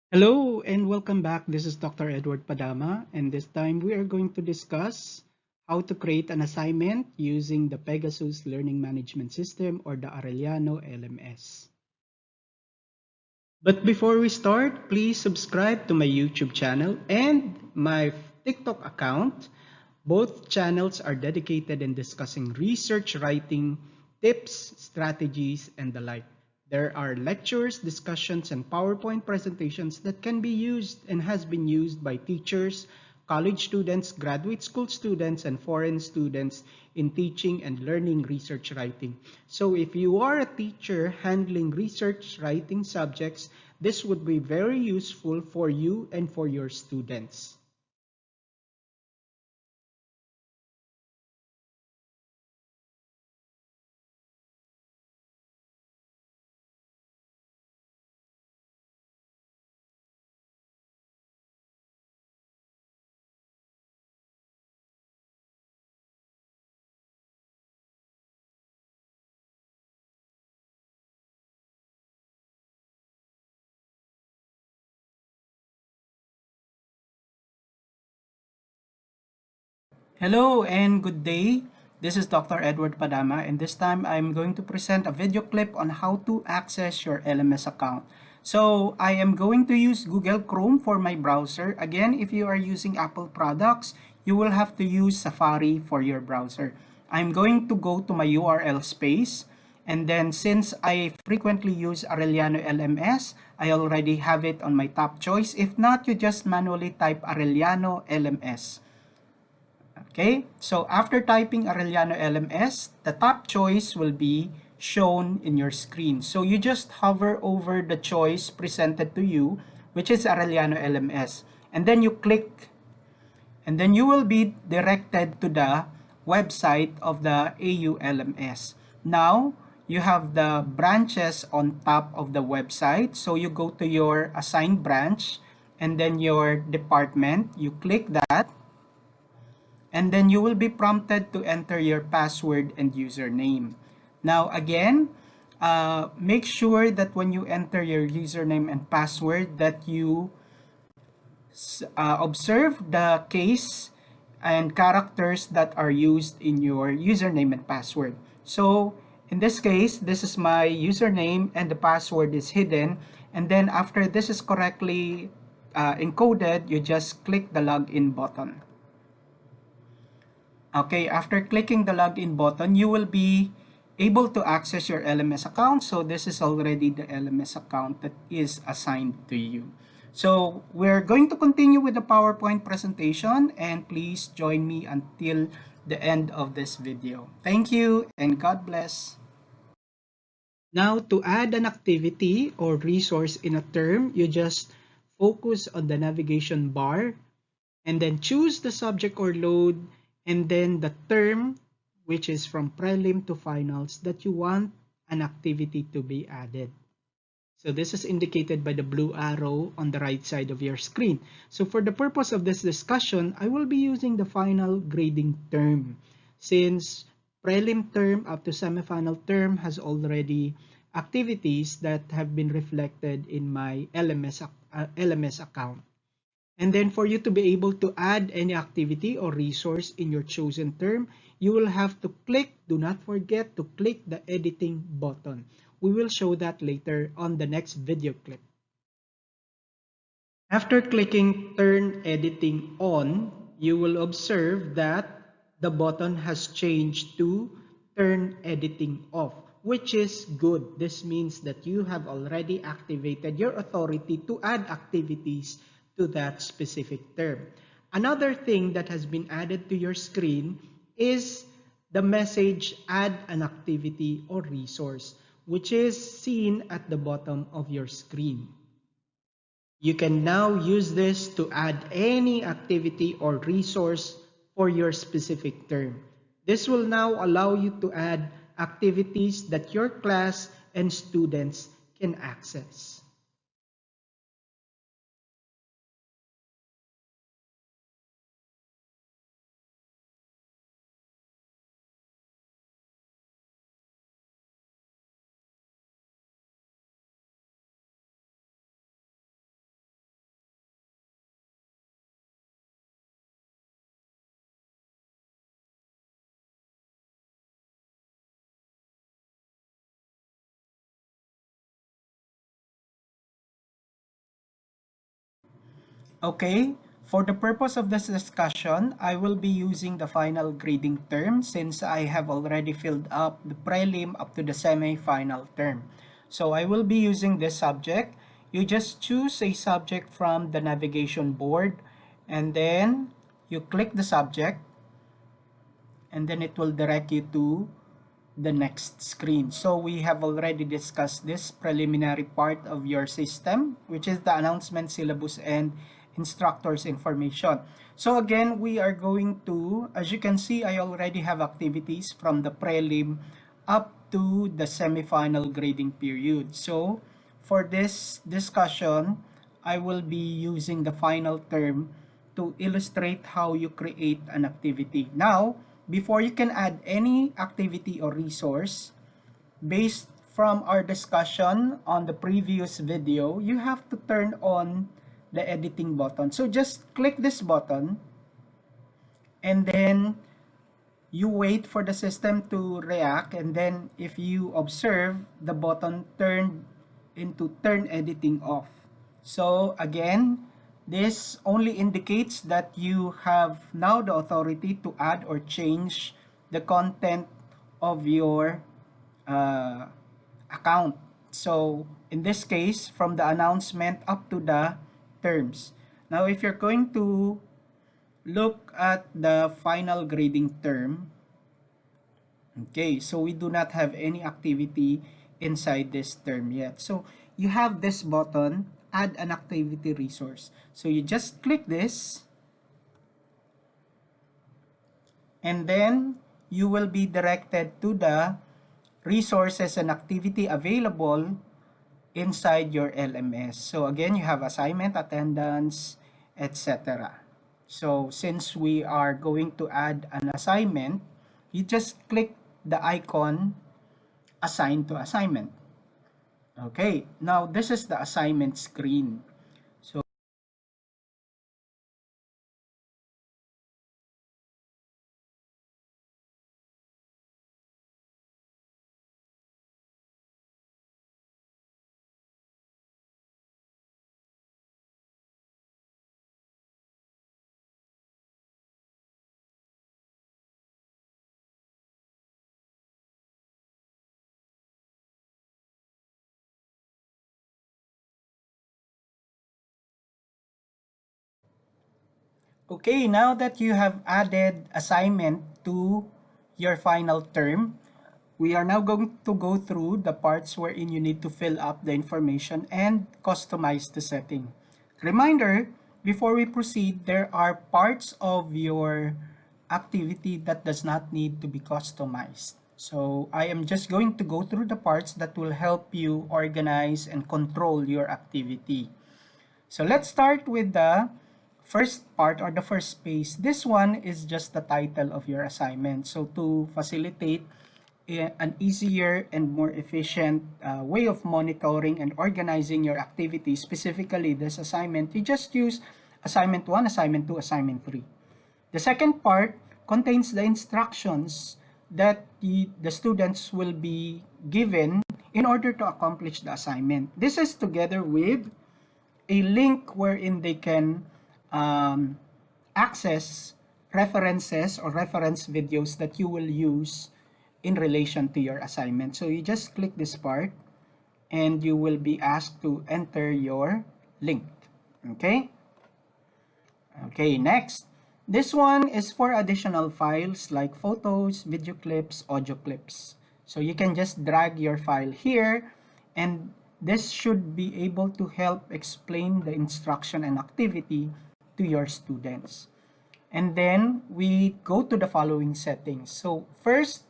Hello and welcome back. This is Dr. Edward Padama, and this time we are going to discuss how to create an assignment using the Pegasus Learning Management System or the Arellano LMS. But before we start, please subscribe to my YouTube channel and my TikTok account. Both channels are dedicated in discussing research writing, tips, strategies, and the like. There are lectures, discussions, and PowerPoint presentations that can be used and has been used by teachers, college students, graduate school students, and foreign students in teaching and learning research writing. So if you are a teacher handling research writing subjects, this would be very useful for you and for your students. Hello and good day. This is Dr. Edward Padama, and this time I'm going to present a video clip on how to access your LMS account. So I am going to use Google Chrome for my browser. Again, if you are using Apple products, you will have to use Safari for your browser. I'm going to go to my URL space, and then since I frequently use Arellano LMS, I already have it on my top choice. If not, you just manually type Arellano LMS. Okay, so after typing Arellano LMS, the top choice will be shown in your screen. So you just hover over the choice presented to you, which is Arellano LMS, and then you click, and then you will be directed to the website of the AU LMS. Now, you have the branches on top of the website. So you go to your assigned branch and then your department, you click that, and then you will be prompted to enter your password and username. Now again, make sure that when you enter your username and password that you observe the case and characters that are used in your username and password. So in this case, this is my username and the password is hidden. And then after this is correctly encoded, you just click the login button. Okay, after clicking the login button, you will be able to access your LMS account. So this is already the LMS account that is assigned to you. So we're going to continue with the PowerPoint presentation, and please join me until the end of this video. Thank you and God bless. Now, to add an activity or resource in a term, you just focus on the navigation bar and then choose the subject or load and then the term, which is from prelim to finals, that you want an activity to be added. So this is indicated by the blue arrow on the right side of your screen. So for the purpose of this discussion, I will be using the final grading term, since prelim term up to semifinal term has already activities that have been reflected in my LMS account. And then for you to be able to add any activity or resource in your chosen term, you will have to click, do not forget to click the editing button. We will show that later on the next video clip. After clicking Turn Editing On, you will observe that the button has changed to Turn Editing Off, which is good. This means that you have already activated your authority to add activities to that specific term. Another thing that has been added to your screen is the message Add an Activity or Resource, which is seen at the bottom of your screen. You can now use this to add any activity or resource for your specific term. This will now allow you to add activities that your class and students can access. Okay, for the purpose of this discussion, I will be using the final grading term since I have already filled up the prelim up to the semi-final term. So I will be using this subject. You just choose a subject from the navigation board and then you click the subject and then it will direct you to the next screen. So we have already discussed this preliminary part of your system, which is the announcement, syllabus, and instructors information. So again, we are going to, as you can see, I already have activities from the prelim up to the semifinal grading period. So for this discussion, I will be using the final term to illustrate how you create an activity. Now, before you can add any activity or resource, based from our discussion on the previous video, you have to turn on the editing button. So just click this button and then you wait for the system to react, and then if you observe, the button turned into turn editing off. So again, this only indicates that you have now the authority to add or change the content of your account. So in this case, from the announcement up to the terms. Now if you're going to look at the final grading term, okay, so we do not have any activity inside this term yet. So you have this button, add an activity resource. So you just click this and then you will be directed to the resources and activity available inside your LMS. So again, you have assignment, attendance, etc. So since we are going to add an assignment, you just click the icon assign to assignment. Okay, now this is the assignment screen. So okay, now that you have added assignment to your final term, we are now going to go through the parts wherein you need to fill up the information and customize the setting. Reminder, before we proceed, there are parts of your activity that does not need to be customized. So I am just going to go through the parts that will help you organize and control your activity. So let's start with the first part or the first space. This one is just the title of your assignment. So to facilitate an easier and more efficient way of monitoring and organizing your activities, specifically this assignment, you just use assignment 1, assignment 2, assignment 3. The second part contains the instructions that the students will be given in order to accomplish the assignment. This is together with a link wherein they can access references or reference videos that you will use in relation to your assignment. So you just click this part and you will be asked to enter your link. Okay? Okay, next. This one is for additional files like photos, video clips, audio clips. So you can just drag your file here, and this should be able to help explain the instruction and activity to your students. And then we go to the following settings. So first,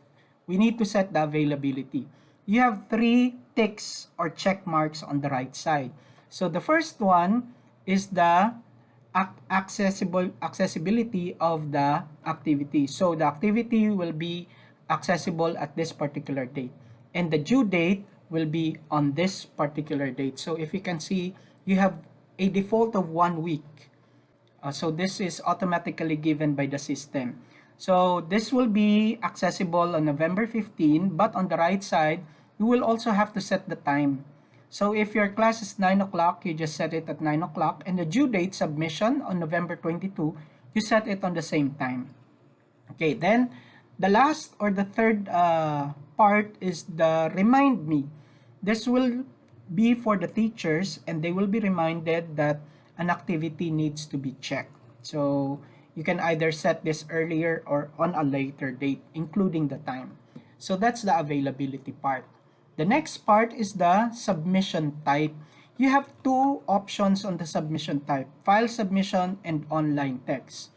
we need to set the availability. You have 3 ticks or check marks on the right side. So the first one is the accessibility of the activity. So the activity will be accessible at this particular date, and the due date will be on this particular date. So if you can see, you have a default of 1 week. So this is automatically given by the system. So this will be accessible on November 15, but on the right side, you will also have to set the time. So if your class is 9 o'clock, you just set it at 9 o'clock. And the due date submission on November 22, you set it on the same time. Okay, then the last or the third part is the remind me. This will be for the teachers and they will be reminded that an activity needs to be checked. So you can either set this earlier or on a later date, including the time. So that's the availability part. The next part is the submission type. You have two options on the submission type, file submission and online text.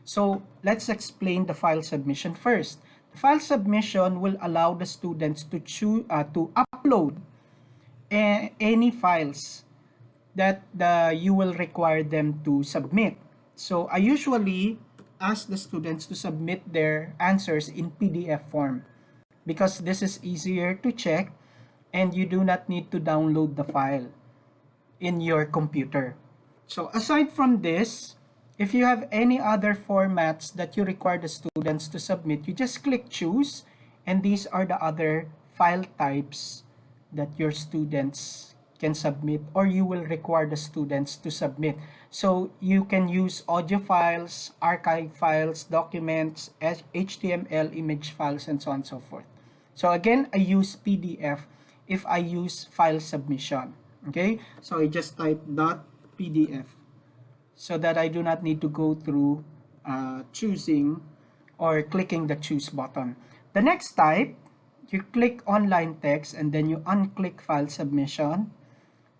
So let's explain the file submission first. The file submission will allow the students to to upload any files that you will require them to submit. So I usually ask the students to submit their answers in PDF form because this is easier to check and you do not need to download the file in your computer. So aside from this, if you have any other formats that you require the students to submit, you just click choose, and these are the other file types that your students can submit or you will require the students to submit. So you can use audio files, archive files, documents, HTML, image files, and so on and so forth. So again, I use PDF if I use file submission. Okay, so I just type .pdf so that I do not need to go through choosing or clicking the choose button. The next type, you click online text and then you unclick file submission.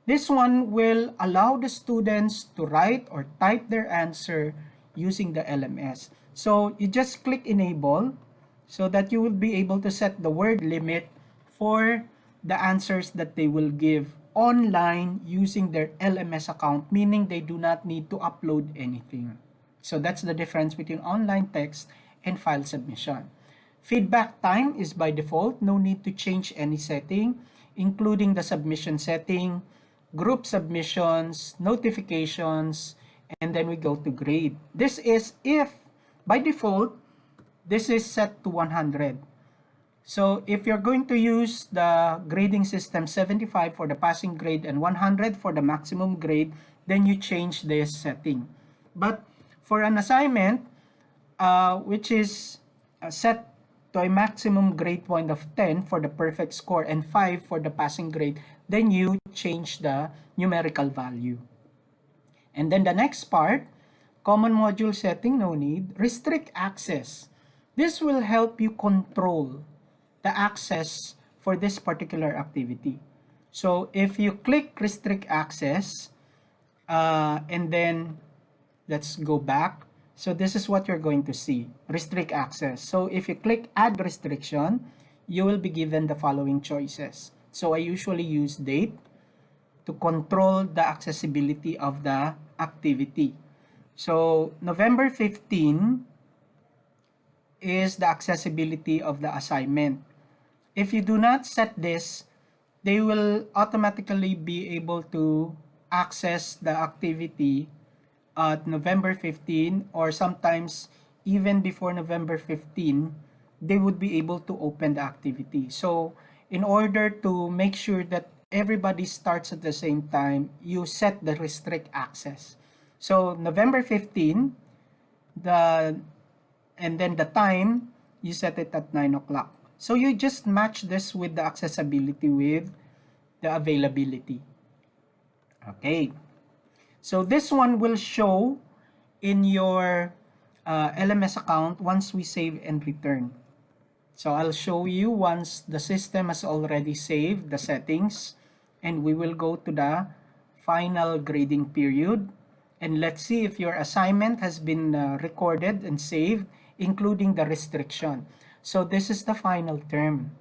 This one will allow the students to write or type their answer using the LMS. So you just click enable so that you will be able to set the word limit for the answers that they will give online using their LMS account, meaning they do not need to upload anything. So that's the difference between online text and file submission. Feedback time is by default, no need to change any setting, including the submission setting, group submissions, notifications, and then we go to grade. This is if, by default, this is set to 100. So if you're going to use the grading system 75 for the passing grade and 100 for the maximum grade, then you change this setting. But for an assignment, which is set to a maximum grade point of 10 for the perfect score and 5 for the passing grade, then you change the numerical value. And then the next part, common module setting, no need. Restrict access. This will help you control the access for this particular activity. So if you click restrict access, and then let's go back. So this is what you're going to see, restrict access. So if you click add restriction, you will be given the following choices. So I usually use date to control the accessibility of the activity. So November 15 is the accessibility of the assignment. If you do not set this, they will automatically be able to access the activity at November 15, or sometimes even before November 15, they would be able to open the activity. So in order to make sure that everybody starts at the same time, you set the restrict access. So November 15, and then the time, you set it at 9 o'clock. So you just match this with the accessibility with the availability. Okay. So this one will show in your LMS account once we save and return. So I'll show you once the system has already saved the settings, and we will go to the final grading period. And let's see if your assignment has been recorded and saved, including the restriction. So this is the final term.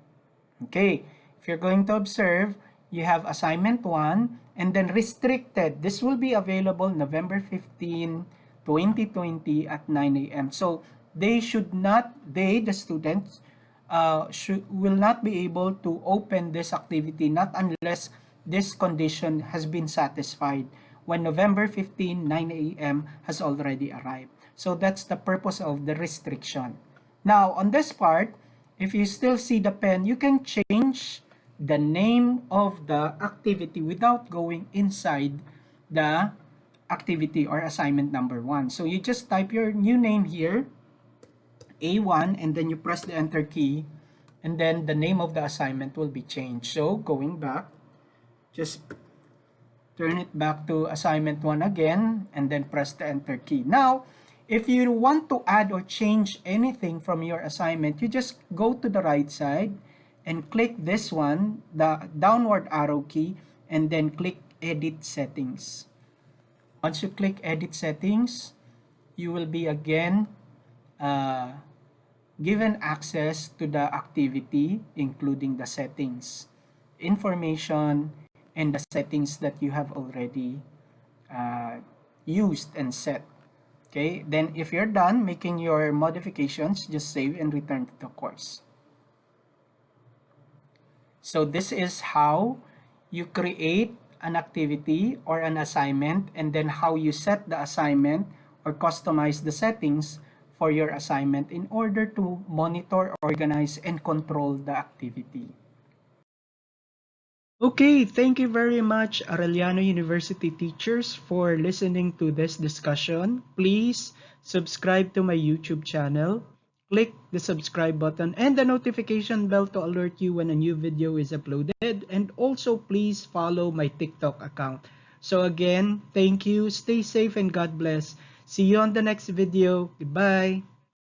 Okay, if you're going to observe, you have assignment 1 and then restricted. This will be available November 15, 2020 at 9 a.m. So they should not, the students, will not be able to open this activity not unless this condition has been satisfied when November 15, 9 a.m. has already arrived. So that's the purpose of the restriction. Now, on this part, if you still see the pen, you can change the name of the activity without going inside the activity or assignment number 1. So you just type your new name here, A1, and then you press the enter key, and then the name of the assignment will be changed. So going back, just turn it back to assignment 1 again, and then press the enter key. Now, if you want to add or change anything from your assignment, you just go to the right side and click this one, the downward arrow key, and then click edit settings. Once you click edit settings, you will be again given access to the activity, including the settings, information, and the settings that you have already used and set. Okay, then if you're done making your modifications, just save and return to the course. So this is how you create an activity or an assignment, and then how you set the assignment or customize the settings for your assignment in order to monitor, organize, and control the activity. Okay, thank you very much, Arellano University teachers, for listening to this discussion. Please subscribe to my YouTube channel. Click the subscribe button and the notification bell to alert you when a new video is uploaded. And also, please follow my TikTok account. So again, thank you, stay safe, and God bless. See you on the next video. Goodbye.